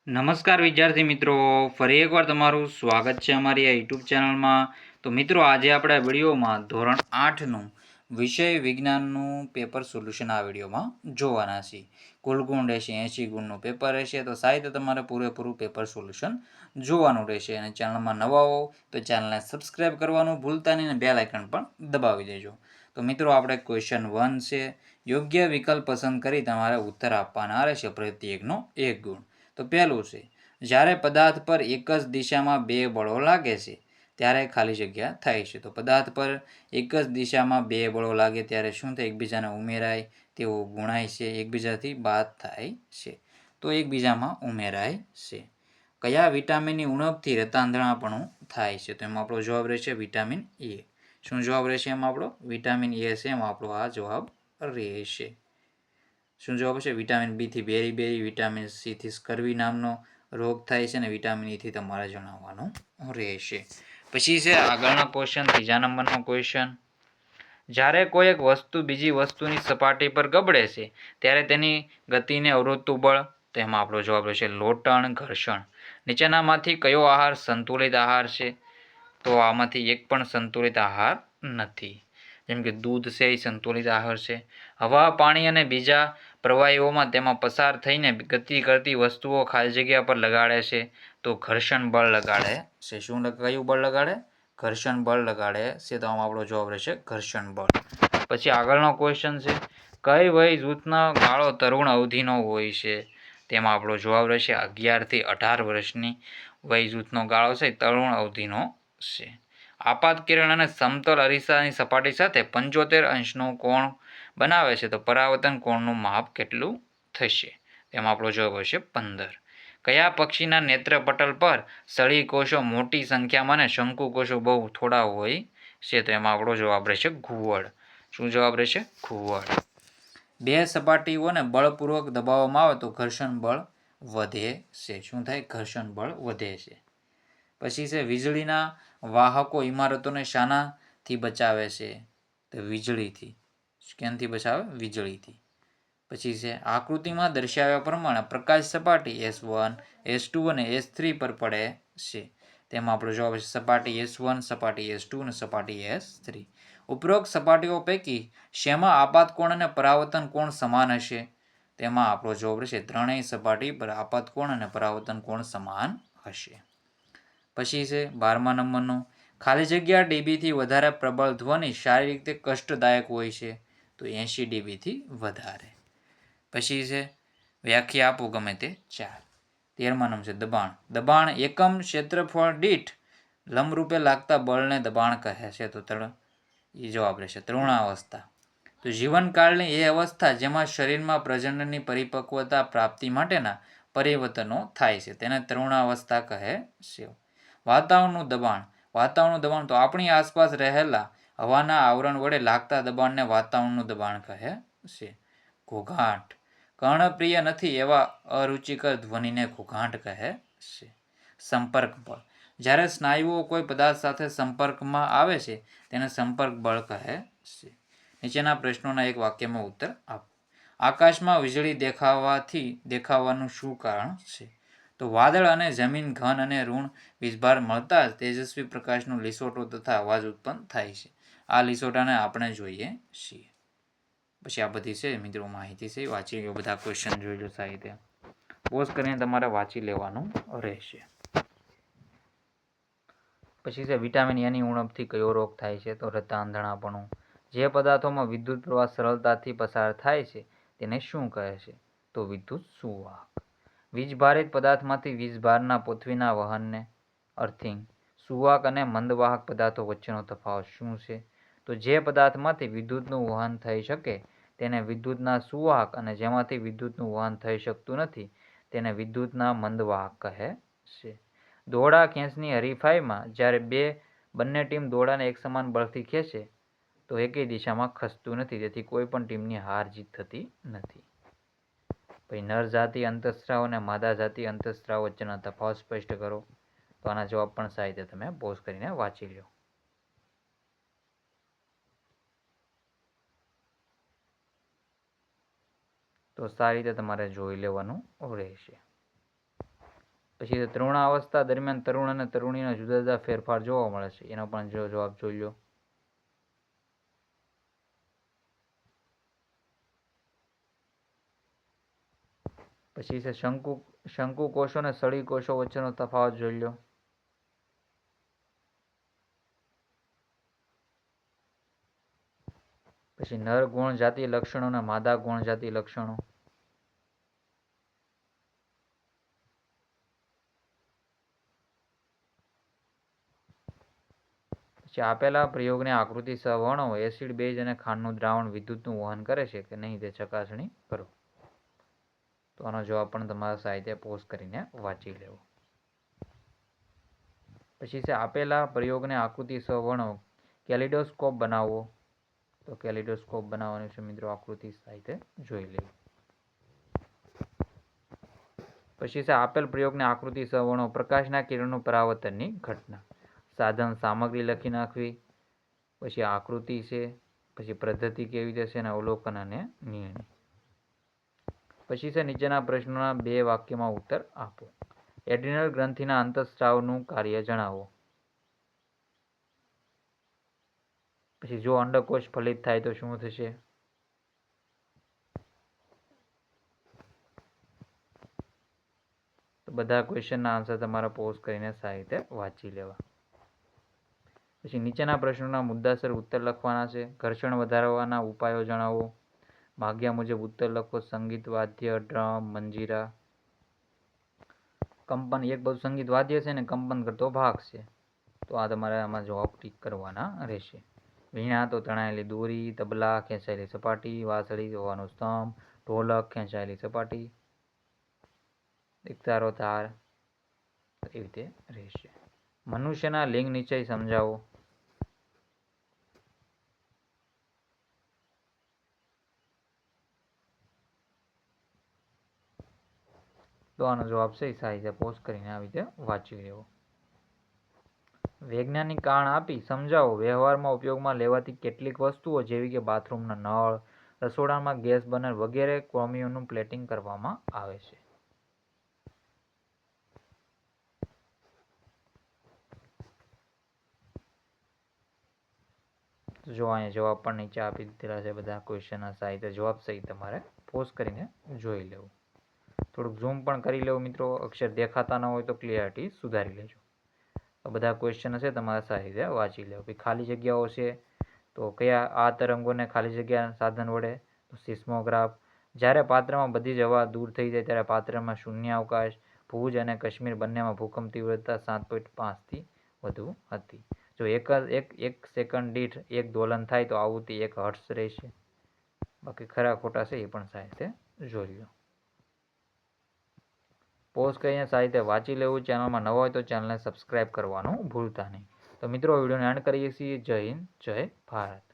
નમસ્કાર વિદ્યાર્થી મિત્રો, ફરી એકવાર તમારું સ્વાગત છે અમારી આ યુટ્યુબ ચેનલમાં. તો મિત્રો, આજે આપણે વિડીયોમાં ધોરણ 8નું વિષય વિજ્ઞાનનું પેપર સોલ્યુશન આ વિડીયોમાં જોવાના છીએ. કુલ ગુણ રહેશે 80 ગુણનું પેપર રહેશે. તો સાહિત્ય તમારે પૂરેપૂરું પેપર સોલ્યુશન જોવાનું રહેશે. અને ચેનલમાં નવા હો તો ચેનલને સબસ્ક્રાઈબ કરવાનું ભૂલતા નહીં અને બેલ આઇકન પણ દબાવી દેજો. તો મિત્રો, આપણે ક્વેશ્ચન 1 છે. યોગ્ય વિકલ્પ પસંદ કરી તમારે ઉત્તર આપવાના રહેશે, પ્રત્યેકનો 1 ગુણ. તો પહેલું છે, જ્યારે પદાર્થ પર એક જ દિશામાં બે બળો લાગે છે ત્યારે ખાલી જગ્યા થાય છે. તો પદાર્થ પર એક જ દિશામાં બે બળો લાગે ત્યારે શું થાય? એકબીજાને ઉમેરાય, તેઓ ગુણાય છે, એકબીજાથી બાદ થાય છે. તો એકબીજામાં ઉમેરાય છે. કયા વિટામિનની ઉણપથી રતાંધણાપણું થાય છે? તો એમાં આપણો જવાબ રહેશે વિટામિન એ. શું જવાબ રહેશે એમાં આપણો? વિટામિન એ છે એમાં આપણો આ જવાબ રહેશે. શું જવાબ હશે? વિટામિન બી થી બેરી, વિટામિન સી થી સ્કર્વી નામનો રોગ થાય છે અને વિટામિન ઈ થી તમારે જણાવવાનું રહેશે. પછી છે આગળનો ક્વેશ્ચન, ત્રીજા નંબરનો ક્વેશ્ચન. જ્યારે કોઈ એક વસ્તુ બીજી વસ્તુની સપાટી પર ગબડે છે ત્યારે તેની ગતિને અવરોધતું બળ, તેમાં આપણો જવાબ રહેશે લોટણ, ઘર્ષણ. નીચેનામાંથી કયો આહાર સંતુલિત આહાર છે? તો આમાંથી એક પણ સંતુલિત આહાર નથી. જેમ કે દૂધ છે એ સંતુલિત આહાર છે. હવા, પાણી અને બીજા પ્રવાહીઓમાં તેમાં પસાર થઈને ગતિ કરતી વસ્તુઓ ખાલી જગ્યા પર લગાડે છે તો ઘર્ષણ બળ લગાડે છે. શું કયું બળ લગાડે? ઘર્ષણ બળ લગાડે છે. તો આમાં આપણો જવાબ રહેશે ઘર્ષણ બળ. પછી આગળનો ક્વેશ્ચન છે, કઈ વય જૂથનો ગાળો તરુણ અવધિનો હોય છે? તેમાં આપણો જવાબ રહેશે 11 થી 18 વર્ષની વય જૂથનો ગાળો છે તરુણ અવધિનો છે. આપાત કિરણ અને સમતલ અરીસાની સપાટી સાથે 75 અંશનો કોણ બનાવે છે તો પરાવર્તન કોણનું માપ કેટલું થશે? તેમાં આપણો જવાબ હશે 15. કયા પક્ષીના નેત્રપટલ પર સળી કોષો મોટી સંખ્યામાં અને શંકુ કોષો બહુ થોડા હોય છે? તો એમાં આપણો જવાબ રહેશે ઘુવડ. શું જવાબ રહેશે? ઘુવડ. બે સપાટીઓને બળપૂર્વક દબાવવામાં આવે તો ઘર્ષણ બળ વધે છે. શું થાય? ઘર્ષણ બળ વધે છે. પછી છે, વીજળીના વાહકો ઇમારતોને શાનાથી બચાવે છે? તો વીજળીથી. કેનાથી બચાવે? વીજળીથી. પછી છે, આકૃતિમાં દર્શાવ્યા પ્રમાણે પ્રકાશ સપાટી S1, S2 અને S3 પર પડે છે. તેમાં આપણો જવાબ છે સપાટી S1, સપાટી S2 અને સપાટી S3. ઉપરોક્ત સપાટીઓ પૈકી શેમાં આપાત કોણ અને પરાવર્તન કોણ સમાન હશે? તેમાં આપણો જવાબ રહેશે ત્રણેય સપાટી પર આપાત કોણ અને પરાવર્તન કોણ સમાન હશે. પછી છે 12મા નંબરનો, ખાલી જગ્યા ડીબીથી વધારે પ્રબળ ધ્વનિ શારીરિક રીતે કષ્ટદાયક હોય છે? તો 80 ડીબીથી વધારે. પછી છે વ્યાખ્યા આપો ગમે તે 4. 13મા નંબર છે દબાણ. દબાણ એકમ ક્ષેત્રફળ દીઠ લંબરૂપે લાગતા બળને દબાણ કહે છે. તો એ જવાબ રહેશે તરુણાવસ્થા. તો જીવનકાળની એ અવસ્થા જેમાં શરીરમાં પ્રજનનની પરિપક્વતા પ્રાપ્તિ માટેના પરિવર્તનો થાય છે તેને તરુણાવસ્થા કહે છે. વાતાવરણનું દબાણ. વાતાવરણનું દબાણ તો આપણી આસપાસ રહેલા હવાના આવરણ વડે લાગતા દબાણને વાતાવરણનું દબાણ કહે છે. ઘોઘાટ. કર્ણપ્રિય નથી એવા અરુચિકર ધ્વનિને ઘોઘાટ કહે છે. સંપર્ક બળ. જ્યારે સ્નાયુઓ કોઈ પદાર્થ સાથે સંપર્કમાં આવે છે તેને સંપર્ક બળ કહે છે. નીચેના પ્રશ્નોના એક વાક્યમાં ઉત્તર આપો. આકાશમાં વીજળી દેખાવાનું શું કારણ છે? તો વાદળ અને જમીન ઘન અને ઋણ વીજભાર મળતા જ તેજસ્વી પ્રકાશનો લીસોટો તથા અવાજ ઉત્પન્ન થાય છે. આ લીસોટાને આપણે જોઈએ છીએ. પછી આ બધી છે મિત્રો માહિતી છે, વાંચી લો, બધા ક્વેશ્ચન જોઈ લો સાહિત્ય. પોઝ કરીને તમારે વાંચી લેવાનું રહેશે. પછી છે વિટામિન એની ઉણપથી કયો રોગ થાય છે? તો રક્તાંધણાપણું. જે પદાર્થોમાં વિદ્યુત પ્રવાહ સરળતાથી પસાર થાય છે તેને શું કહે છે? તો વિદ્યુત સુવાહક. વીજભારિત પદાર્થમાંથી વીજભારના પૃથ્વીના વહનને અર્થિંગ. સુવાહક અને મંદવાહક પદાર્થો વચ્ચેનો તફાવત શું છે? તો જે પદાર્થમાંથી વિદ્યુતનું વહન થઈ શકે તેને વિદ્યુતના સુવાહક અને જેમાંથી વિદ્યુતનું વહન થઈ શકતું નથી તેને વિદ્યુતના મંદવાહક કહે છે. દોરડા ખેંચની હરીફાઈમાં જ્યારે બંને ટીમ દોરડાને એક સમાન બળથી ખેંચે તો એકેય દિશામાં ખસતું નથી, તેથી કોઈ પણ ટીમની હાર જીત થતી નથી. પછી નર જાતિ અંતઃસ્ત્રાવ અને માદા જાતિ અંતઃસ્ત્રાવ વચ્ચેના તફાવત સ્પષ્ટ કરો. તો આના જવાબ પણ સાહિત્ય તમે પોઝ કરીને વાંચી લો. તો સારી રીતે તમારે જોઈ લેવાનું રહેશે. પછી તરુણાવસ્થા દરમિયાન તરુણ અને તરુણીના જુદા જુદા ફેરફાર જોવા મળે છે. એનો પણ જવાબ જોઈ લો. પછી છે શંકુ કોષો અને સળી કોષો વચ્ચેનો તફાવત જોઈ લો. પછી નર ગુણ જાતિ લક્ષણો અને માદા ગુણ જાતિ લક્ષણો. પછી આપેલા પ્રયોગની આકૃતિ સહવર્ણો એસિડ બેઝ અને ખાંડનું દ્રાવણ વિદ્યુતનું વહન કરે છે કે નહીં તે ચકાસણી કરો. તો આનો જવાબ પણ તમારા સાહિત્ય પોઝ કરીને વાંચી લેવો. પછી છે આપેલા પ્રયોગને આકૃતિ સહવર્ણો કેલિડોસ્કોપ બનાવવો. તો કેલિડોસ્કોપ બનાવવાની છે મિત્રો આકૃતિ સાહિત્ય જોઈ લેવી. પછી છે આપેલ પ્રયોગને આકૃતિ સહવર્ણો પ્રકાશના કિરણનું પરાવર્તનની ઘટના. સાધન સામગ્રી લખી નાખવી. પછી આકૃતિ છે, પછી પદ્ધતિ કેવી રીતે છે, અને અવલોકન અને નિર્ણય. પછી છે નીચેના પ્રશ્નોના 2 વાક્યમાં ઉત્તર આપો. એડ્રિનલ ગ્રંથિના અંતઃસ્રાવનું કાર્ય જણાવો. પછી જો અંડકોષ ફલિત થાય તો શું થશે? તો બધા ક્વેશ્ચનના આન્સર તમારે પોઝ કરીને સાહિત્ય વાંચી લેવા. પછી નીચેના પ્રશ્નોના મુદ્દાસર ઉત્તર લખવાના છે. ઘર્ષણ વધારવાના ઉપાયો જણાવો. ભાગ્યા મુજબ ઉત્તર લખો. સંગીત વાદ્ય, ડ્રમ, મંજીરા. કંપન એક બધું સંગીત વાદ્ય છે ને કંપન કરતો ભાગ છે. તો આ તમારે આમાં જવાબ ટીક કરવાના રહેશે. વીણા તો તણાયેલી દોરી, તબલા ખેંચાયેલી સપાટી, વાંસળી હવાનો સ્તંભ, ઢોલક ખેંચાયેલી સપાટી, એકતારો તાર. એવી રીતે રહેશે. મનુષ્યના લિંગ નિશ્ચય સમજાવો. તો આનો જવાબ છે સાહિત્ય પોઝ કરીને આવી રીતે વાંચી લેવો. વૈજ્ઞાનિક કારણ આપી સમજાવો. વ્યવહારમાં ઉપયોગમાં લેવાતી કેટલીક વસ્તુઓ જેવી કે બાથરૂમના નળ, રસોડામાં ગેસ બર્નર વગેરે ક્રોમિયમનું પ્લેટિંગ કરવામાં આવે છે. જો અહીંયા જવાબ પણ નીચે આપી દીધેલા છે. બધા ક્વેશ્ચનના સાહિત્ય જવાબ સહિત તમારે પોઝ કરીને જોઈ લેવું. થોડુંક ઝૂમ પણ કરી લેવું મિત્રો. અક્ષર દેખાતા ન હોય તો ક્લિયરિટી સુધારી લેજો. બધા ક્વેશ્ચન છે તમારા સાહિત્ય વાંચી લેવું. પછી ખાલી જગ્યાઓ છે તો કયા આ તરંગોને ખાલી જગ્યા સાધન વડે? તો સિસ્મોગ્રાફ. જ્યારે પાત્રમાં બધી જ હવા દૂર થઈ જાય ત્યારે પાત્રમાં શૂન્યાવકાશ. ભુજ અને કાશ્મીર બંનેમાં ભૂકંપ તીવ્રતા 7.5થી વધુ હતી. જો એક સેકન્ડ દીઠ 1 દોલન થાય તો આવૃત્તિ 1 હર્ટ્ઝ રહેશે. બાકી ખરા ખોટા છે એ પણ સાહિત્ય જોઈ લો. પોઝ કરીને સાહિત્ય વાંચી લેવું. ચેનલમાં નવા હોય તો ચેનલને સબસ્ક્રાઈબ કરવાનું ભૂલતા નહીં. તો મિત્રો વિડીયોને એન્ડ કરીએ છીએ. જય હિન્દ, જય ભારત.